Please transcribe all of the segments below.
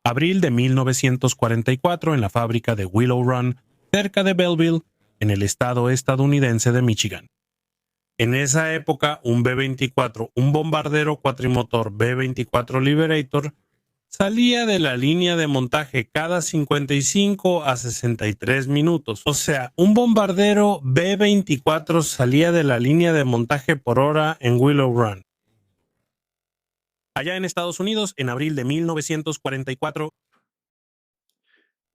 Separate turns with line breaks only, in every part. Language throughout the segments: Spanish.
Abril de 1944 en la fábrica de Willow Run, cerca de Belleville, en el estado estadounidense de Michigan. En esa época, un B-24, un bombardero cuatrimotor B-24 Liberator, salía de la línea de montaje cada 55 a 63 minutos. O sea, un bombardero B-24 salía de la línea de montaje por hora en Willow Run. Allá en Estados Unidos, en abril de 1944,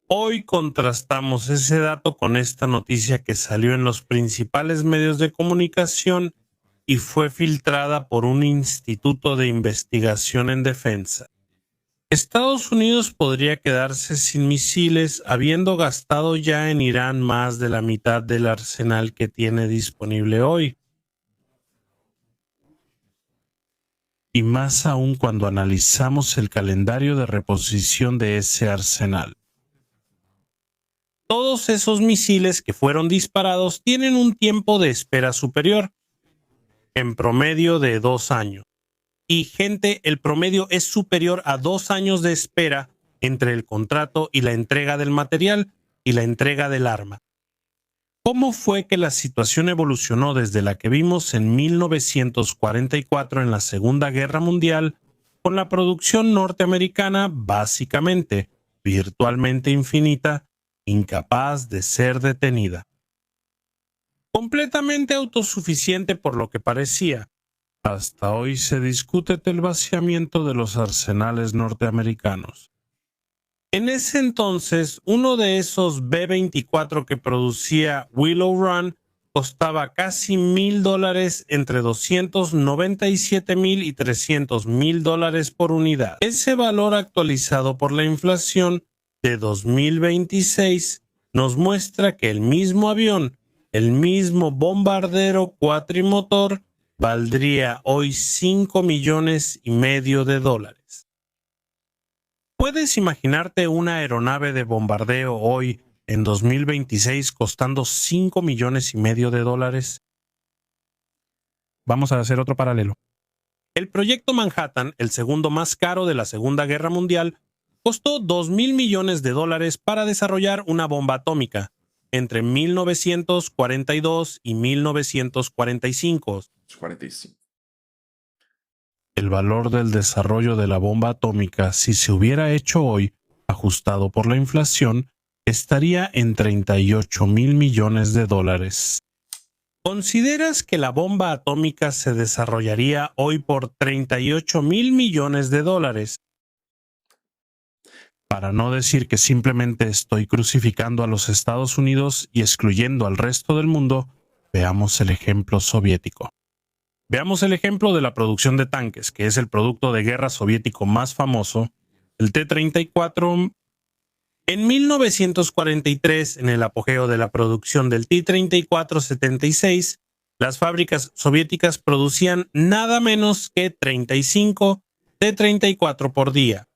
hoy contrastamos ese dato con esta noticia que salió en los principales medios de comunicación y fue filtrada por un instituto de investigación en defensa. Estados Unidos podría quedarse sin misiles, habiendo gastado ya en Irán más de la mitad del arsenal que tiene disponible hoy. Y más aún cuando analizamos el calendario de reposición de ese arsenal. Todos esos misiles que fueron disparados tienen un tiempo de espera superior, en promedio de 2 años. Y gente, el promedio es superior a 2 años de espera entre el contrato y la entrega del material y la entrega del arma. ¿Cómo fue que la situación evolucionó desde la que vimos en 1944 en la Segunda Guerra Mundial, con la producción norteamericana básicamente, virtualmente infinita, incapaz de ser detenida? Completamente autosuficiente por lo que parecía. Hasta hoy se discute el vaciamiento de los arsenales norteamericanos. En ese entonces, uno de esos B-24 que producía Willow Run costaba casi $1,000 entre $297,000 y $300,000 por unidad. Ese valor actualizado por la inflación de 2026 nos muestra que el mismo avión, el mismo bombardero cuatrimotor, valdría hoy $5,5 millones de dólares. ¿Puedes imaginarte una aeronave de bombardeo hoy, en 2026, costando $5,5 millones de dólares? Vamos a hacer otro paralelo. El proyecto Manhattan, el segundo más caro de la Segunda Guerra Mundial, costó $2,000 millones de dólares para desarrollar una bomba atómica entre 1942 y 1945.
45.
El valor del desarrollo de la bomba atómica, si se hubiera hecho hoy, ajustado por la inflación, estaría en $38,000 millones de dólares. ¿Consideras que la bomba atómica se desarrollaría hoy por $38,000 millones de dólares? Para no decir que simplemente estoy crucificando a los Estados Unidos y excluyendo al resto del mundo, veamos el ejemplo soviético. Veamos el ejemplo de la producción de tanques, que es el producto de guerra soviético más famoso, el T-34. En 1943, en el apogeo de la producción del T-34-76, las fábricas soviéticas producían nada menos que 35 T-34 por día.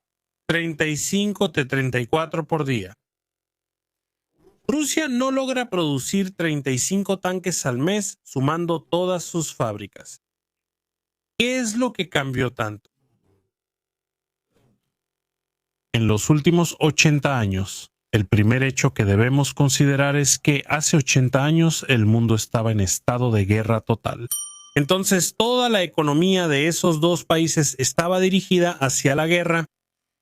35 T-34 por día. Rusia no logra producir 35 tanques al mes sumando todas sus fábricas. ¿Qué es lo que cambió tanto? En los últimos 80 años, el primer hecho que debemos considerar es que hace 80 años el mundo estaba en estado de guerra total. Entonces, toda la economía de esos dos países estaba dirigida hacia la guerra.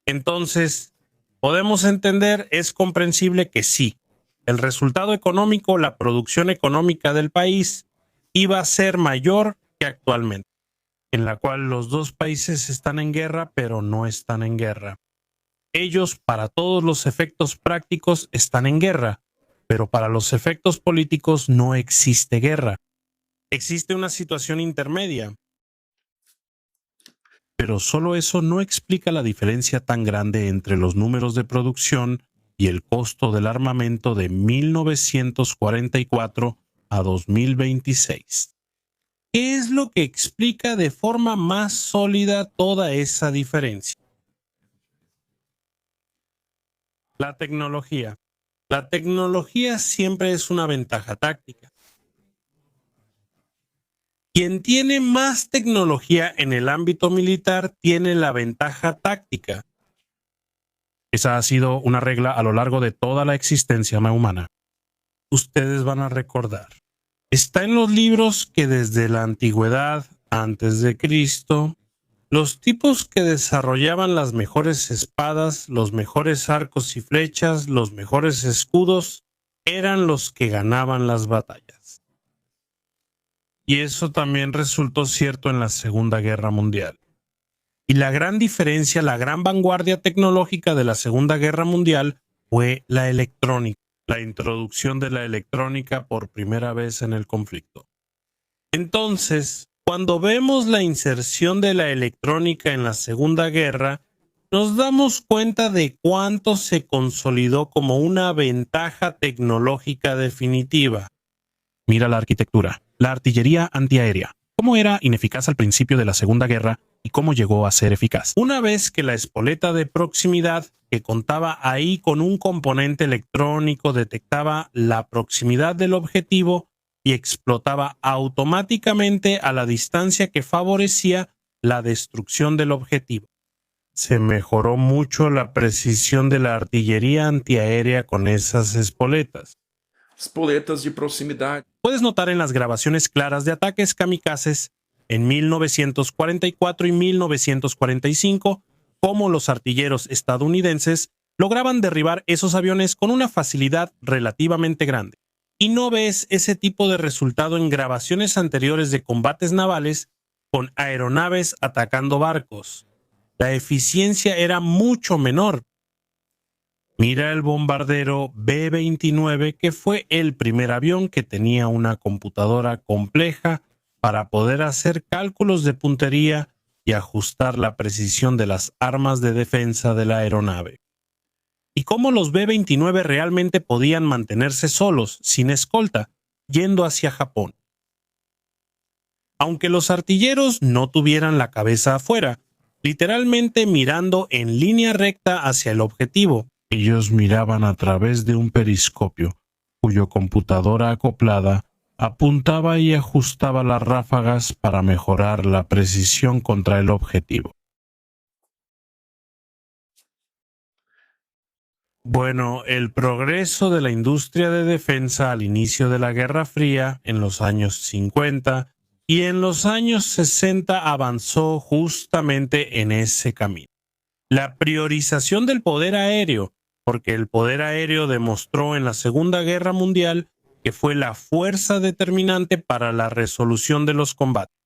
Entonces, podemos entender, es comprensible que sí, el resultado económico, la producción económica del país iba a ser mayor que actualmente, en la cual los dos países están en guerra, pero no están en guerra. Ellos, para todos los efectos prácticos, están en guerra, pero para los efectos políticos no existe guerra. Existe una situación intermedia. Pero solo eso no explica la diferencia tan grande entre los números de producción y el costo del armamento de 1944 a 2026. ¿Qué es lo que explica de forma más sólida toda esa diferencia? La tecnología. La tecnología siempre es una ventaja táctica. Quien tiene más tecnología en el ámbito militar tiene la ventaja táctica. Esa ha sido una regla a lo largo de toda la existencia humana. Ustedes van a recordar. Está en los libros que desde la antigüedad, antes de Cristo, los tipos que desarrollaban las mejores espadas, los mejores arcos y flechas, los mejores escudos, eran los que ganaban las batallas. Y eso también resultó cierto en la Segunda Guerra Mundial. Y la gran diferencia, la gran vanguardia tecnológica de la Segunda Guerra Mundial fue la electrónica, la introducción de la electrónica por primera vez en el conflicto. Entonces, cuando vemos la inserción de la electrónica en la Segunda Guerra, nos damos cuenta de cuánto se consolidó como una ventaja tecnológica definitiva. Mira la arquitectura, la artillería antiaérea. ¿Cómo era ineficaz al principio de la Segunda Guerra y cómo llegó a ser eficaz? Una vez que la espoleta de proximidad, que contaba ahí con un componente electrónico, detectaba la proximidad del objetivo y explotaba automáticamente a la distancia que favorecía la destrucción del objetivo. Se mejoró mucho la precisión de la artillería antiaérea con esas espoletas.
Espoletas de proximidad.
Puedes notar en las grabaciones claras de ataques kamikazes en 1944 y 1945 cómo los artilleros estadounidenses lograban derribar esos aviones con una facilidad relativamente grande. Y no ves ese tipo de resultado en grabaciones anteriores de combates navales con aeronaves atacando barcos. La eficiencia era mucho menor. Mira el bombardero B-29, que fue el primer avión que tenía una computadora compleja para poder hacer cálculos de puntería y ajustar la precisión de las armas de defensa de la aeronave. Y cómo los B-29 realmente podían mantenerse solos, sin escolta, yendo hacia Japón. Aunque los artilleros no tuvieran la cabeza afuera, literalmente mirando en línea recta hacia el objetivo, ellos miraban a través de un periscopio, cuya computadora acoplada apuntaba y ajustaba las ráfagas para mejorar la precisión contra el objetivo. Bueno, el progreso de la industria de defensa al inicio de la Guerra Fría, en los años 50 y en los años 60, avanzó justamente en ese camino. La priorización del poder aéreo, porque el poder aéreo demostró en la Segunda Guerra Mundial que fue la fuerza determinante para la resolución de los combates.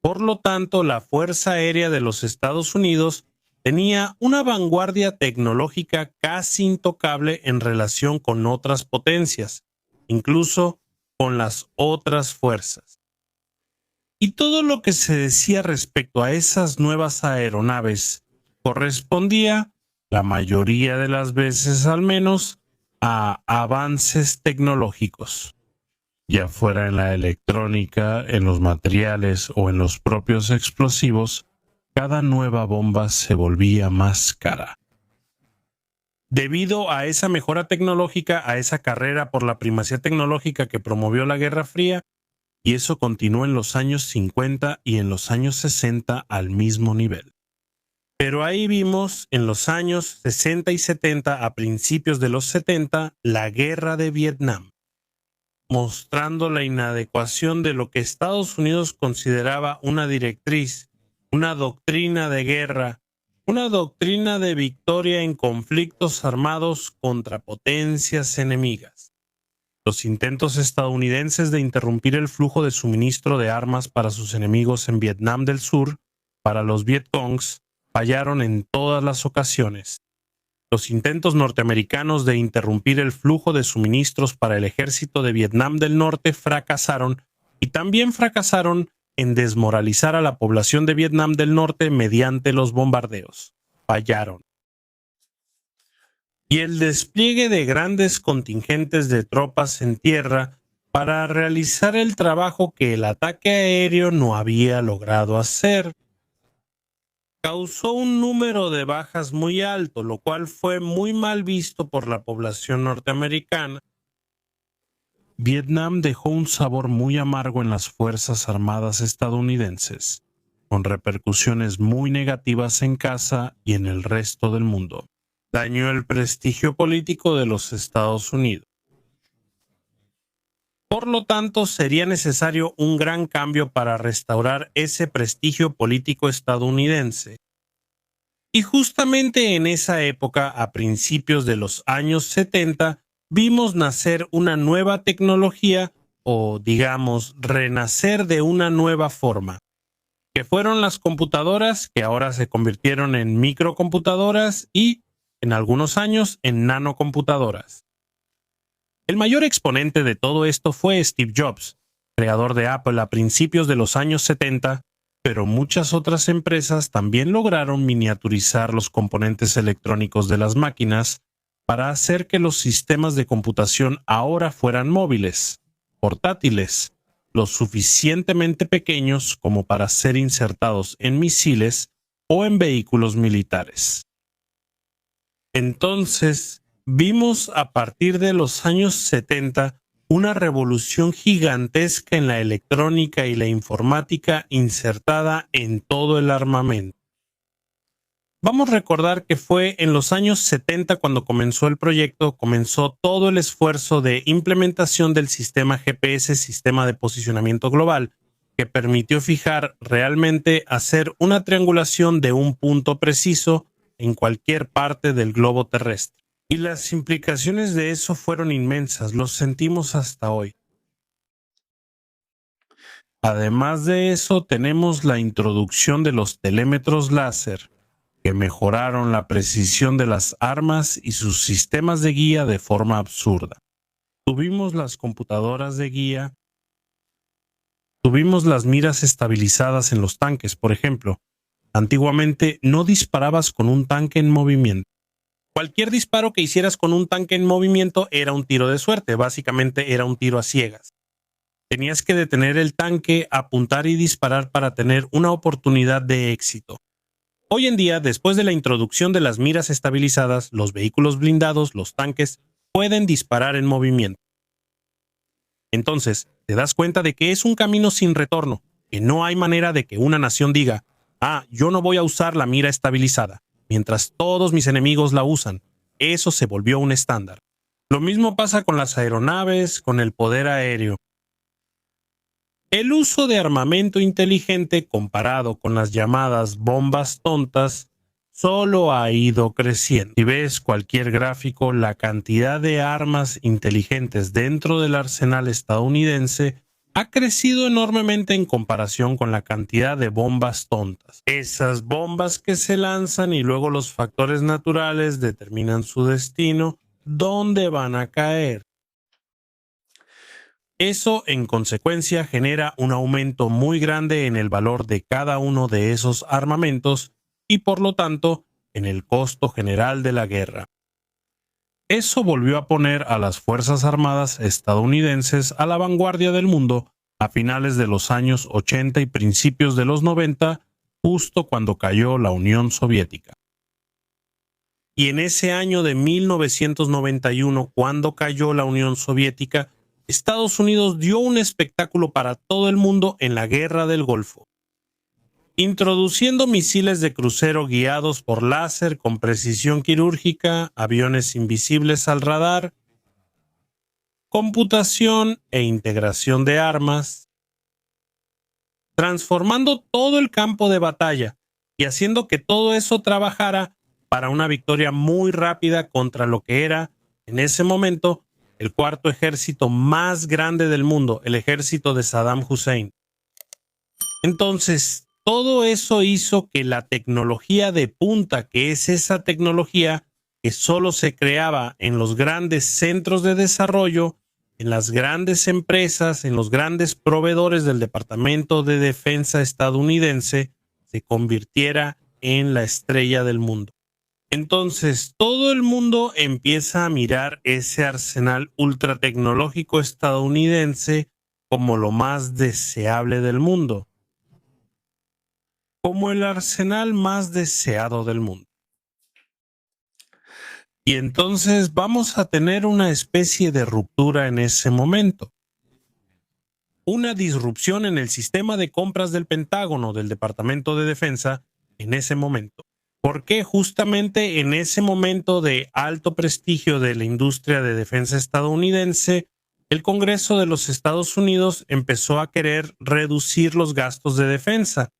Por lo tanto, la Fuerza Aérea de los Estados Unidos tenía una vanguardia tecnológica casi intocable en relación con otras potencias, incluso con las otras fuerzas. Y todo lo que se decía respecto a esas nuevas aeronaves correspondía, la mayoría de las veces al menos, a avances tecnológicos, ya fuera en la electrónica, en los materiales o en los propios explosivos. Cada nueva bomba se volvía más cara. Debido a esa mejora tecnológica, a esa carrera por la primacía tecnológica que promovió la Guerra Fría, y eso continuó en los años 50 y en los años 60 al mismo nivel. Pero ahí vimos en los años 60 y 70, a principios de los 70, la Guerra de Vietnam, mostrando la inadecuación de lo que Estados Unidos consideraba una directriz, una doctrina de guerra, una doctrina de victoria en conflictos armados contra potencias enemigas. Los intentos estadounidenses de interrumpir el flujo de suministro de armas para sus enemigos en Vietnam del Sur, para los Vietcongs, fallaron en todas las ocasiones. Los intentos norteamericanos de interrumpir el flujo de suministros para el ejército de Vietnam del Norte fracasaron, y también fracasaron en desmoralizar a la población de Vietnam del Norte mediante los bombardeos. Fallaron. Y el despliegue de grandes contingentes de tropas en tierra para realizar el trabajo que el ataque aéreo no había logrado hacer, causó un número de bajas muy alto, lo cual fue muy mal visto por la población norteamericana. Vietnam dejó un sabor muy amargo en las Fuerzas Armadas estadounidenses. con repercusiones muy negativas en casa y en el resto del mundo. Dañó el prestigio político de los Estados Unidos. Por lo tanto, sería necesario un gran cambio para restaurar ese prestigio político estadounidense. Y justamente en esa época, a principios de los años 70, vimos nacer una nueva tecnología, o digamos, renacer de una nueva forma, que fueron las computadoras, que ahora se convirtieron en microcomputadoras y, en algunos años, en nanocomputadoras. El mayor exponente de todo esto fue Steve Jobs, creador de Apple a principios de los años 70, pero muchas otras empresas también lograron miniaturizar los componentes electrónicos de las máquinas para hacer que los sistemas de computación ahora fueran móviles, portátiles, lo suficientemente pequeños como para ser insertados en misiles o en vehículos militares. Entonces, vimos a partir de los años 70 una revolución gigantesca en la electrónica y la informática insertada en todo el armamento. Vamos a recordar que fue en los años 70 cuando comenzó el proyecto, comenzó todo el esfuerzo de implementación del sistema GPS, Sistema de Posicionamiento Global, que permitió fijar realmente hacer una triangulación de un punto preciso en cualquier parte del globo terrestre. Y las implicaciones de eso fueron inmensas, lo sentimos hasta hoy. Además de eso, tenemos la introducción de los telémetros láser, que mejoraron la precisión de las armas y sus sistemas de guía de forma absurda. Tuvimos las computadoras de guía, tuvimos las miras estabilizadas en los tanques, por ejemplo. Antiguamente no disparabas con un tanque en movimiento. Cualquier disparo que hicieras con un tanque en movimiento era un tiro de suerte, básicamente era un tiro a ciegas. Tenías que detener el tanque, apuntar y disparar para tener una oportunidad de éxito. Hoy en día, después de la introducción de las miras estabilizadas, los vehículos blindados, los tanques, pueden disparar en movimiento. Entonces, te das cuenta de que es un camino sin retorno, que no hay manera de que una nación diga, yo no voy a usar la mira estabilizada, mientras todos mis enemigos la usan. Eso se volvió un estándar. Lo mismo pasa con las aeronaves, con el poder aéreo. El uso de armamento inteligente comparado con las llamadas bombas tontas solo ha ido creciendo. Si ves cualquier gráfico, la cantidad de armas inteligentes dentro del arsenal estadounidense ha crecido enormemente en comparación con la cantidad de bombas tontas. Esas bombas que se lanzan y luego los factores naturales determinan su destino, dónde van a caer. Eso, en consecuencia, genera un aumento muy grande en el valor de cada uno de esos armamentos y, por lo tanto, en el costo general de la guerra. Eso volvió a poner a las Fuerzas Armadas estadounidenses a la vanguardia del mundo a finales de los años 80 y principios de los 90, justo cuando cayó la Unión Soviética. Y en ese año de 1991, cuando cayó la Unión Soviética, Estados Unidos dio un espectáculo para todo el mundo en la Guerra del Golfo, introduciendo misiles de crucero guiados por láser con precisión quirúrgica, aviones invisibles al radar, computación e integración de armas, transformando todo el campo de batalla y haciendo que todo eso trabajara para una victoria muy rápida contra lo que era, en ese momento, el cuarto ejército más grande del mundo, el ejército de Saddam Hussein. Entonces, todo eso hizo que la tecnología de punta, que es esa tecnología que solo se creaba en los grandes centros de desarrollo, en las grandes empresas, en los grandes proveedores del Departamento de Defensa estadounidense, se convirtiera en la estrella del mundo. Entonces, todo el mundo empieza a mirar ese arsenal ultratecnológico estadounidense como lo más deseable del mundo, como el arsenal más deseado del mundo. Y entonces vamos a tener una especie de ruptura en ese momento. una disrupción en el sistema de compras del Pentágono, del Departamento de Defensa, en ese momento. Porque justamente en ese momento de alto prestigio de la industria de defensa estadounidense, el Congreso de los Estados Unidos empezó a querer reducir los gastos de defensa,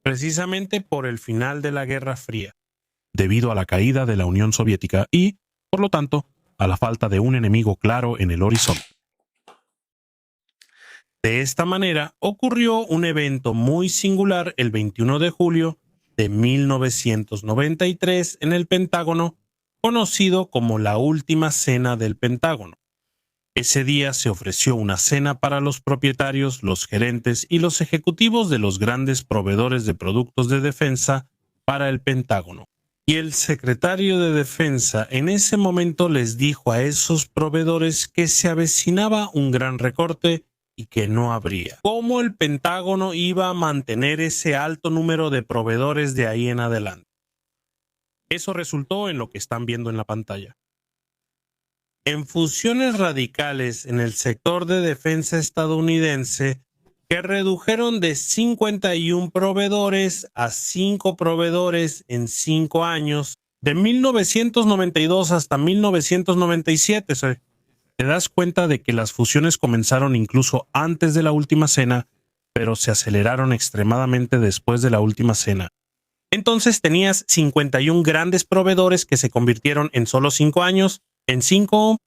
precisamente por el final de la Guerra Fría, debido a la caída de la Unión Soviética y, por lo tanto, a la falta de un enemigo claro en el horizonte. De esta manera, ocurrió un evento muy singular el 21 de julio de 1993 en el Pentágono, conocido como la Última Cena del Pentágono. Ese día se ofreció una cena para los propietarios, los gerentes y los ejecutivos de los grandes proveedores de productos de defensa para el Pentágono. Y el secretario de Defensa en ese momento les dijo a esos proveedores que se avecinaba un gran recorte y que no habría. ¿Cómo el Pentágono iba a mantener ese alto número de proveedores de ahí en adelante? Eso resultó en lo que están viendo en la pantalla. En fusiones radicales en el sector de defensa estadounidense que redujeron de 51 proveedores a 5 proveedores en 5 años, de 1992 hasta 1997. Te das cuenta de que las fusiones comenzaron incluso antes de la Última Cena, pero se aceleraron extremadamente después de la Última Cena. Entonces tenías 51 grandes proveedores que se convirtieron en solo 5 años, en 5,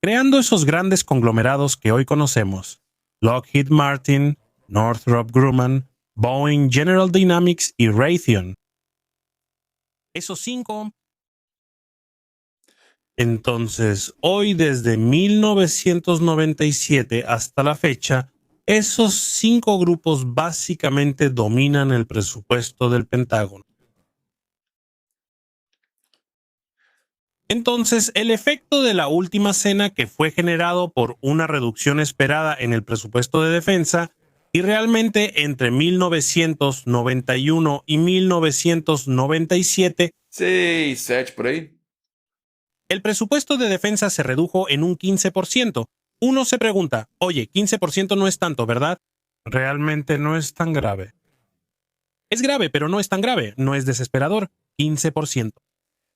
creando esos grandes conglomerados que hoy conocemos: Lockheed Martin, Northrop Grumman, Boeing, General Dynamics y Raytheon. Esos 5. Entonces, hoy desde 1997 hasta la fecha, esos 5 grupos básicamente dominan el presupuesto del Pentágono. Entonces, el efecto de la Última Cena, que fue generado por una reducción esperada en el presupuesto de defensa, y realmente entre 1991 y 1997,
6, 7 por ahí.
el presupuesto de defensa se redujo en un 15%. Uno se pregunta, oye, 15% no es tanto, ¿verdad? Realmente no es tan grave. Es grave, pero no es tan grave, no es desesperador, 15%.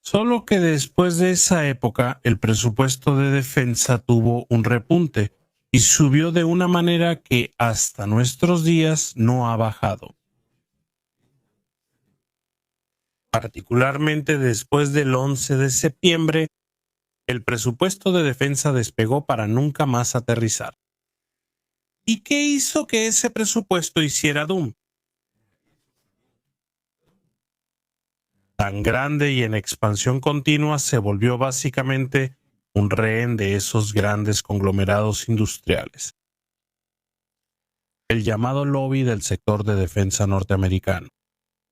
Solo que después de esa época, el presupuesto de defensa tuvo un repunte y subió de una manera que hasta nuestros días no ha bajado. Particularmente después del 11 de septiembre, el presupuesto de defensa despegó para nunca más aterrizar. ¿Y qué hizo que ese presupuesto hiciera Doom? Tan grande y en expansión continua, se volvió básicamente un rehén de esos grandes conglomerados industriales. El llamado lobby del sector de defensa norteamericano.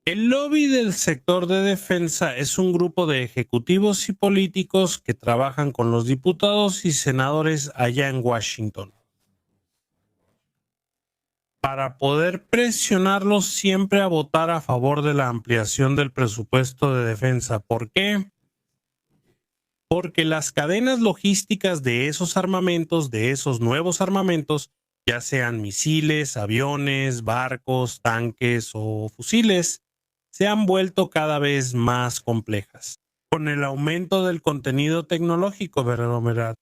El lobby del sector de defensa es un grupo de ejecutivos y políticos que trabajan con los diputados y senadores allá en Washington, para poder presionarlos siempre a votar a favor de la ampliación del presupuesto de defensa. ¿Por qué? Porque las cadenas logísticas de esos armamentos, de esos nuevos armamentos, ya sean misiles, aviones, barcos, tanques o fusiles, se han vuelto cada vez más complejas. Con el aumento del contenido tecnológico, ¿verdad?,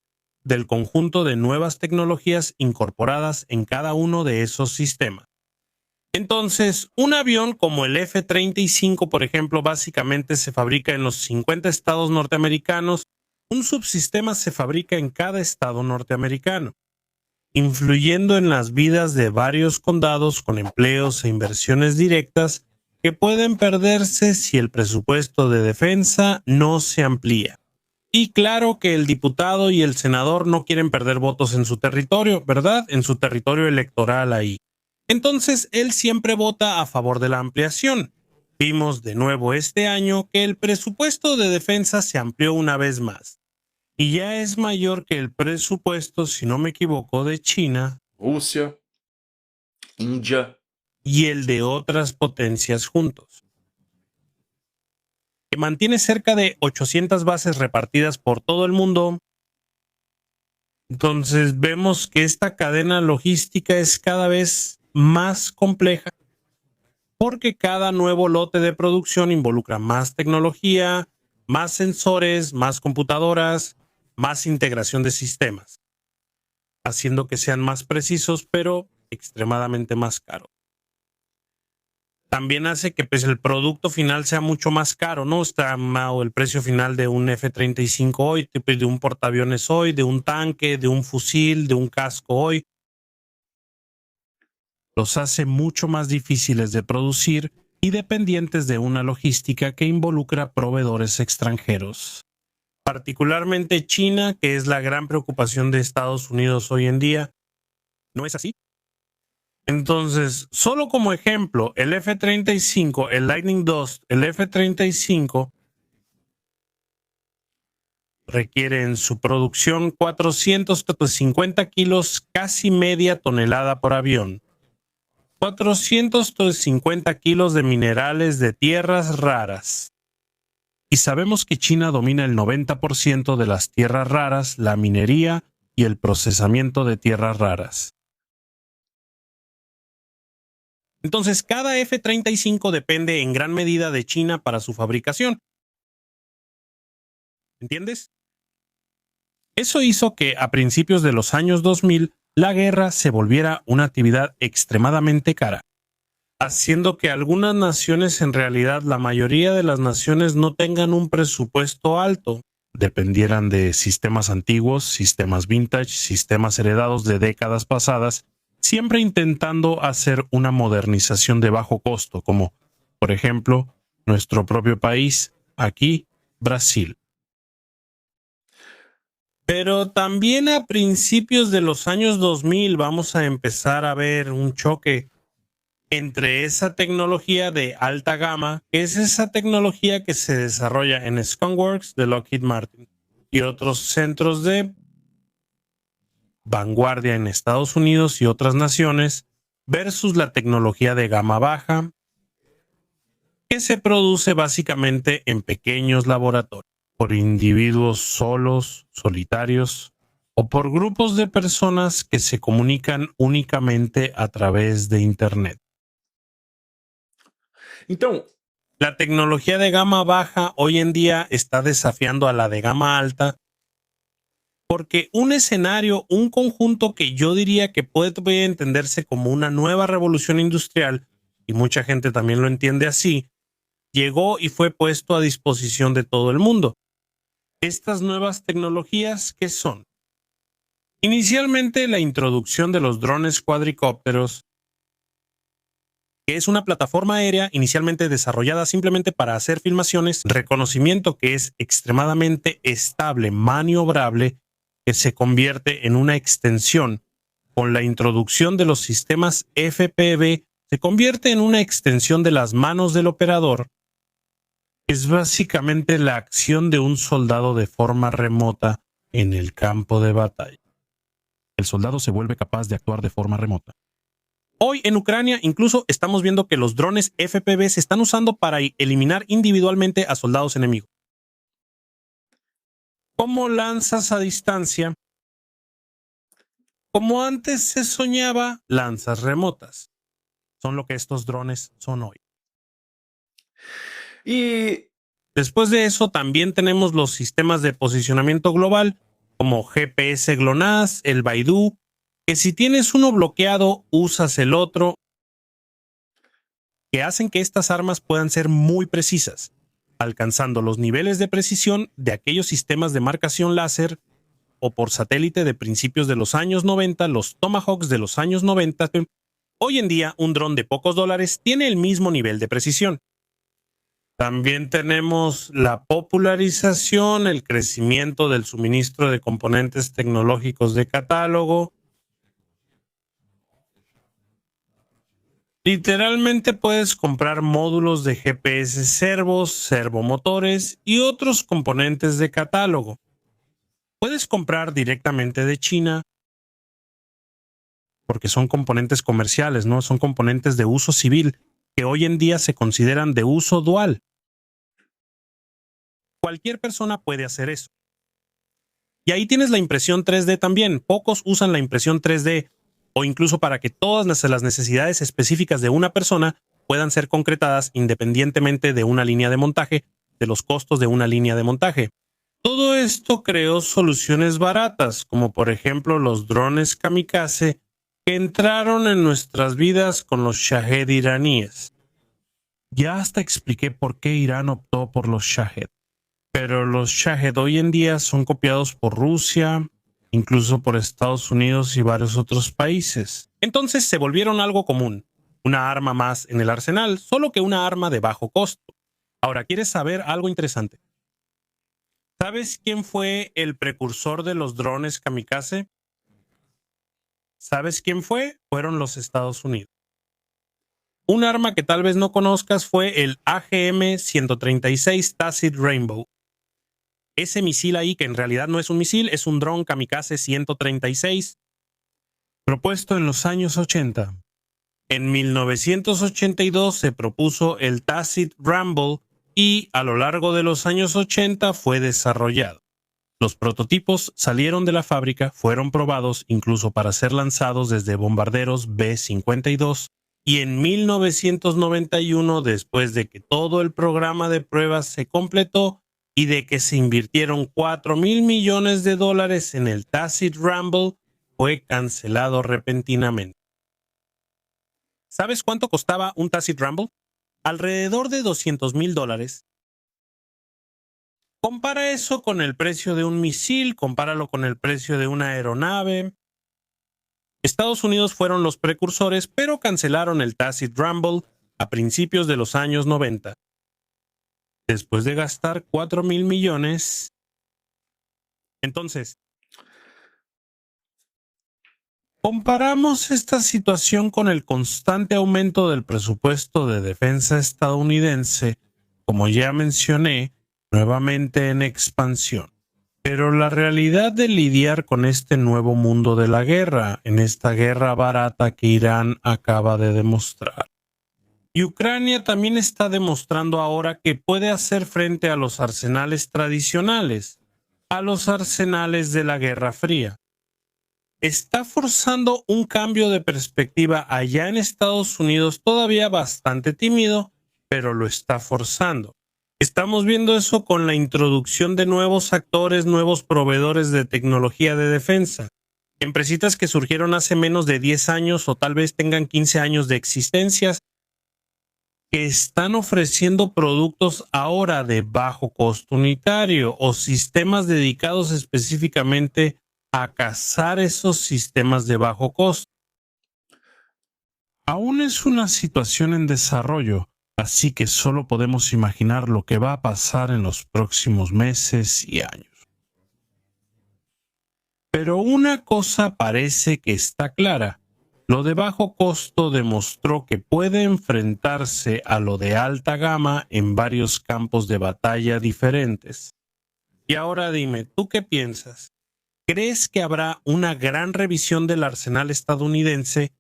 del conjunto de nuevas tecnologías incorporadas en cada uno de esos sistemas. Entonces, un avión como el F-35, por ejemplo, básicamente se fabrica en los 50 estados norteamericanos. Un subsistema se fabrica en cada estado norteamericano, influyendo en las vidas de varios condados con empleos e inversiones directas que pueden perderse si el presupuesto de defensa no se amplía. Y claro que el diputado y el senador no quieren perder votos en su territorio, ¿verdad? En su territorio electoral ahí. Entonces, él siempre vota a favor de la ampliación. Vimos de nuevo este año que el presupuesto de defensa se amplió una vez más. Y ya es mayor que el presupuesto, si no me equivoco, de China,
Rússia, Índia,
y el de otras potencias juntos, que mantiene cerca de 800 bases repartidas por todo el mundo, Entonces vemos que esta cadena logística es cada vez más compleja porque cada nuevo lote de producción involucra más tecnología, más sensores, más computadoras, más integración de sistemas, haciendo que sean más precisos, pero extremadamente más caros. También hace que pues, el producto final sea mucho más caro, ¿no? Está el precio final de un F-35 hoy, de un portaaviones hoy, de un tanque, de un fusil, de un casco hoy. Los hace mucho más difíciles de producir y dependientes de una logística que involucra proveedores extranjeros. Particularmente China, que es la gran preocupación de Estados Unidos hoy en día. ¿No es así? Entonces, solo como ejemplo, el F-35, el Lightning II, el F-35 requiere en su producción 450 kilos, casi media tonelada por avión. 450 kilos de minerales de tierras raras. Y sabemos que China domina el 90% de las tierras raras, la minería y el procesamiento de tierras raras. Entonces, cada F-35 depende en gran medida de China para su fabricación. ¿Entiendes? Eso hizo que a principios de los años 2000 la guerra se volviera una actividad extremadamente cara, haciendo que algunas naciones, en realidad la mayoría de las naciones, no tengan un presupuesto alto, dependieran de sistemas antiguos, sistemas vintage, sistemas heredados de décadas pasadas, siempre intentando hacer una modernización de bajo costo, como, por ejemplo, nuestro propio país, aquí, Brasil. Pero también a principios de los años 2000 vamos a empezar a ver un choque entre esa tecnología de alta gama, que es esa tecnología que se desarrolla en Skunk Works de Lockheed Martin y otros centros de vanguardia en Estados Unidos y otras naciones, versus la tecnología de gama baja, que se produce básicamente en pequeños laboratorios, por individuos solos, solitarios, o por grupos de personas que se comunican únicamente a través de Internet.
Então,
La tecnología de gama baja hoy en día está desafiando a la de gama alta porque un escenario, un conjunto que yo diría que puede entenderse como una nueva revolución industrial, y mucha gente también lo entiende así, llegó y fue puesto a disposición de todo el mundo. Estas nuevas tecnologías, ¿qué son? Inicialmente la introducción de los drones cuadricópteros, que es una plataforma aérea inicialmente desarrollada simplemente para hacer filmaciones, reconocimiento que es extremadamente estable, maniobrable, que se convierte en una extensión. Con la introducción de los sistemas FPV, se convierte en una extensión de las manos del operador. Es básicamente la acción de un soldado de forma remota en el campo de batalla. El soldado se vuelve capaz de actuar de forma remota. Hoy en Ucrania incluso estamos viendo que los drones FPV se están usando para eliminar individualmente a soldados enemigos. ¿Cómo lanzas a distancia? Como antes se soñaba, lanzas remotas. Son lo que estos drones son hoy.
e
Después de eso también tenemos los sistemas de posicionamiento global como GPS GLONASS, el Baidu, que si tienes uno bloqueado, usas el otro, que hacen que estas armas puedan ser muy precisas, alcanzando los niveles de precisión de aquellos sistemas de marcación láser o por satélite de principios de los años 90, los Tomahawks de los años 90. Hoy en día, un dron de pocos dólares tiene el mismo nivel de precisión. También tenemos la popularización, el crecimiento del suministro de componentes tecnológicos de catálogo. Literalmente puedes comprar módulos de GPS servos, servomotores y otros componentes de catálogo. Puedes comprar directamente de China porque son componentes comerciales, no son componentes de uso civil que hoy en día se consideran de uso dual. Cualquier persona puede hacer eso. Y ahí tienes la impresión 3D también. Pocos usan la impresión 3D o incluso para que todas las necesidades específicas de una persona puedan ser concretadas independientemente de una línea de montaje, de los costos de una línea de montaje. Todo esto creó soluciones baratas, como por ejemplo los drones kamikaze que entraron en nuestras vidas con los Shahed iraníes. Ya hasta expliqué por qué Irán optó por los Shahed, pero los Shahed hoy en día son copiados por Rusia, incluso por Estados Unidos y varios otros países. Entonces se volvieron algo común, una arma más en el arsenal, solo que una arma de bajo costo. Ahora, ¿quieres saber algo interesante? ¿Sabes quién fue el precursor de los drones kamikaze? ¿Sabes quién fue? Fueron los Estados Unidos. Un arma que tal vez no conozcas fue el AGM-136 Tacit Rainbow. Ese misil ahí, que en realidad no es un misil, es un dron kamikaze 136, propuesto en los años 80. En 1982 se propuso el Tacit Ramble y a lo largo de los años 80 fue desarrollado. Los prototipos salieron de la fábrica, fueron probados incluso para ser lanzados desde bombarderos B-52 y en 1991, después de que todo el programa de pruebas se completó y de que se invirtieron $4,000 millones en el Tacit Ramble, fue cancelado repentinamente. ¿Sabes cuánto costaba un Tacit Ramble? Alrededor de $200,000. Compara eso con el precio de un misil, compáralo con el precio de una aeronave. Estados Unidos fueron los precursores, pero cancelaron el Tacit Ramble a principios de los años 90. Después de gastar $4,000 millones. Entonces, comparamos esta situación con el constante aumento del presupuesto de defensa estadounidense, como ya mencioné, nuevamente en expansión. Pero la realidad de lidiar con este nuevo mundo de la guerra, en esta guerra barata que Irán acaba de demostrar. Y Ucrania también está demostrando ahora que puede hacer frente a los arsenales tradicionales, a los arsenales de la Guerra Fría. Está forzando un cambio de perspectiva allá en Estados Unidos, todavía bastante tímido, pero lo está forzando. Estamos viendo eso con la introducción de nuevos actores, nuevos proveedores de tecnología de defensa. Empresitas que surgieron hace menos de 10 años o tal vez tengan 15 años de existencias, que están ofreciendo productos ahora de bajo costo unitario o sistemas dedicados específicamente a cazar esos sistemas de bajo costo. Aún es una situación en desarrollo, así que solo podemos imaginar lo que va a pasar en los próximos meses y años. Pero una cosa parece que está clara. Lo de bajo costo demostró que puede enfrentarse a lo de alta gama en varios campos de batalla diferentes. Y ahora dime, ¿tú qué piensas? ¿Crees que habrá una gran revisión del arsenal estadounidense?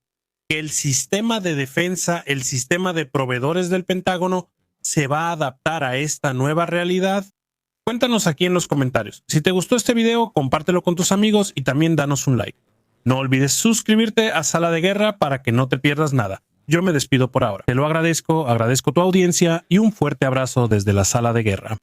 ¿Que el sistema de defensa, el sistema de proveedores del Pentágono se va a adaptar a esta nueva realidad? Cuéntanos aquí en los comentarios. Si te gustó este video, compártelo con tus amigos y también danos un like. No olvides suscribirte a Sala de Guerra para que no te pierdas nada. Yo me despido por ahora. Te lo agradezco tu audiencia y un fuerte abrazo desde la Sala de Guerra.